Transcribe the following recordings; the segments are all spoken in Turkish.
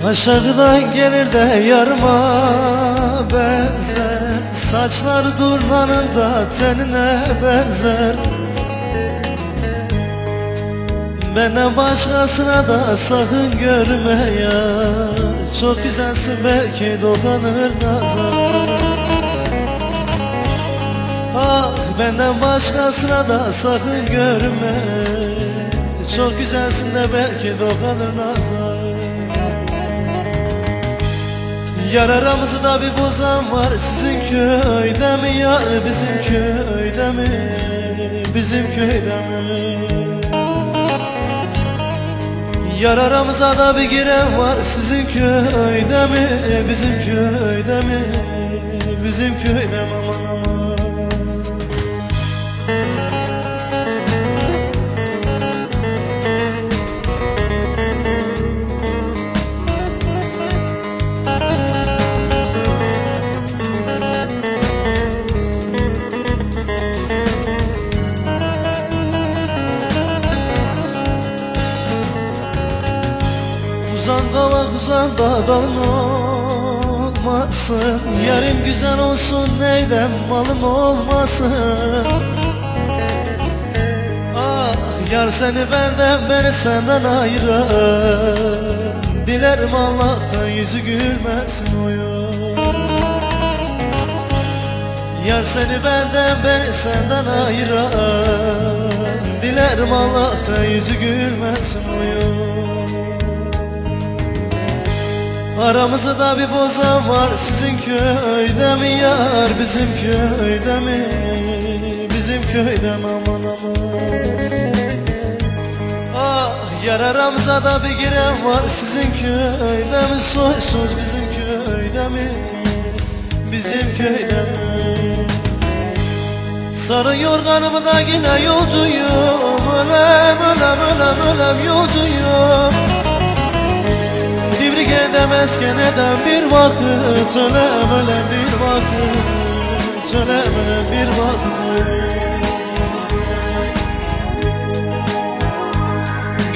Aşağıdan gelir de yarıma benzer, saçlar durnanın da tenine benzer. Benden başkasına da sakın görme ya, çok güzelsin belki dokanır nazar. Ah, benden başkasına da sakın görme, çok güzelsin de belki dokanır nazar. Yar aramızda bir bozan var, sizin köyde mi yar, bizim köyde mi, bizim köyde mi? Yar aramıza da bir giren var, sizin köyde mi, bizim köyde mi, bizim köyde mi? Aman aman. Uzan kavak uzan dağdan olmasın, yarım güzel olsun neydem malım olmasın. Ah yar seni benden beni senden ayıran, dilerim Allah'tan yüzü gülmesin o yar. Yar seni benden beni senden ayıran, dilerim Allah'tan yüzü gülmesin o yar. Aramızda bir bozan var, sizin köyde mi yar, bizim köyde mi, bizim köyde mi? Aman aman. Ah yar aramıza da bir giren var, sizin köyde mi, soysuz bizim köyde mi, bizim köyde mi? Sarı yorganımı da yine yolcuyum, ölem ölem ölem ölem yolcuyum. Dibrik edemezken eden bir vakit, ölem ölem bir vakit, ölem ölem bir vakit.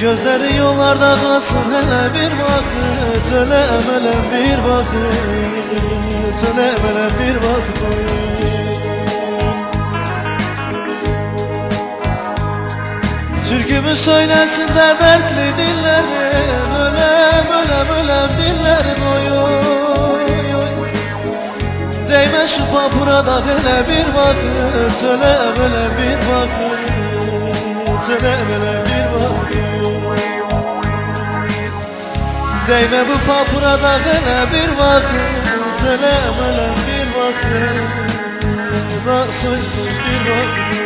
Gözleri yollarda kalsın hele bir vakit, ölem ölem bir vakit, ölem ölem bir vakit. Türkümü söylesin de dertli dillerin, ölem ölem ölem dillerin oy oy oy. Değme şu papurada hele bir vakit, ölem ölem bir vakit, ölem ölem bir vakit. Değme bu papurada hele bir vakit, ölem ölem bir vakit, da soysuz bir vakit.